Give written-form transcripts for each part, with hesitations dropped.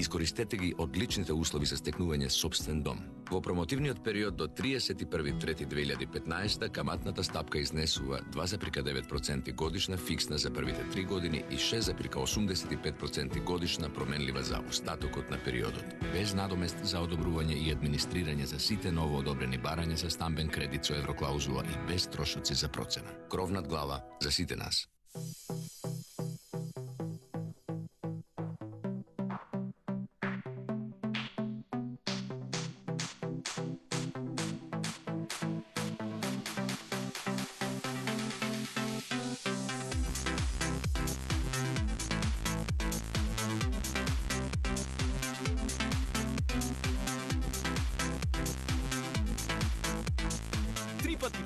Искористете ги одличните услови за стекнување сопствен дом. Во промотивниот период до 31.3.2015 каматната стапка изнесува 2,9% годишна фиксна за првите 3 години и 6,85% годишна променлива за остатокот на периодот, без надомест за одобрување и администрирање за сите ново одобрени барања за стамбен кредит со евроклаузула и без трошоци за процена. Кров над глава за сите нас.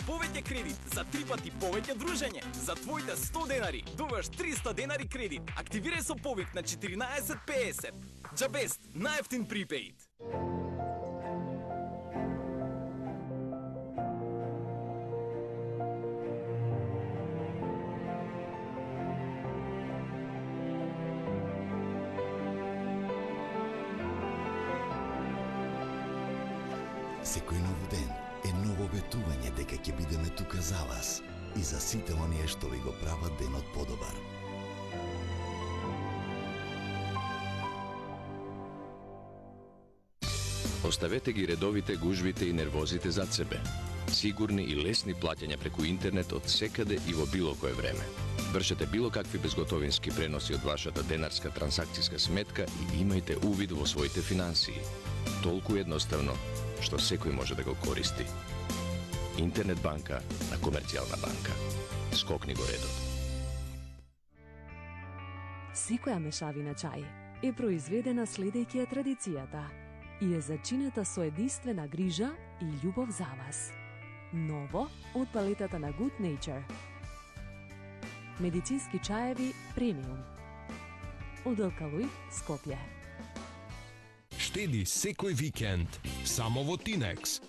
Повеќе кредит, за 3 пати повеќе дружење. За твоите 100 денари добиваш 300 денари кредит. Активирај со повик на 1450. Джабест, најефтин припеид. Секој нов ден е ново ветување дека ќе бидеме тука за вас и за сите оние што ви го прават денот подобар. Оставете ги редовите, гужвите и нервозите зад себе. Сигурни и лесни плаќања преку интернет од секаде и во било кое време. Вршете било какви безготовински преноси од вашата денарска трансакцијска сметка и имајте увид во своите финансии. Толку едноставно што секој може да го користи. Интернет банка на Комерцијална банка. Скокни го редот. Секоја мешавина чај е произведена следејќи ја традицијата и е зачинета со единствена грижа и љубов за вас. Ново од палетата на Good Nature. Медицински чаеви премиум. Од Алкалоид, Скопје. Штеди секој викенд само во Тинекс.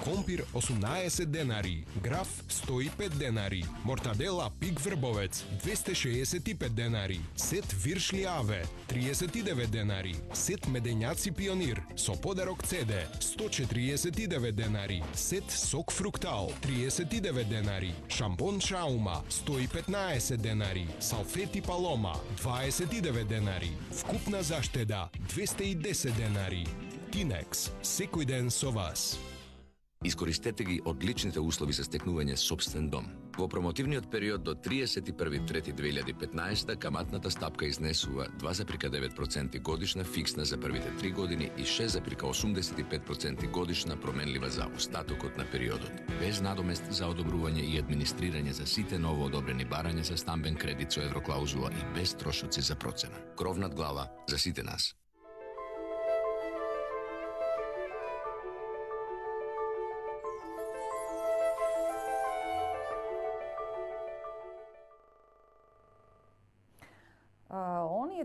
Компир 18 денари, граф 105 денари, мортадела пик врбовец 265 денари, сет виршли аве 39 денари, сет медењаци пионир со подарок CD 149 денари, сет сок фруктал 39 денари, шампон шаума 115 денари, салфети палома 29 денари, вкупна заштеда 210 денари. Тинекс, секој ден со вас. Искористете ги одличните услови за стекнување сопствен дом. Во промотивниот период до 31.3.2015 каматната стапка изнесува 2,9% годишна фиксна за првите 3 години и 6,85% годишна променлива за остатокот на периодот, без надомест за одобрување и администрирање за сите ново одобрени барања за стамбен кредит со евроклаузула и без трошоци за процена. Кров над глава за сите нас.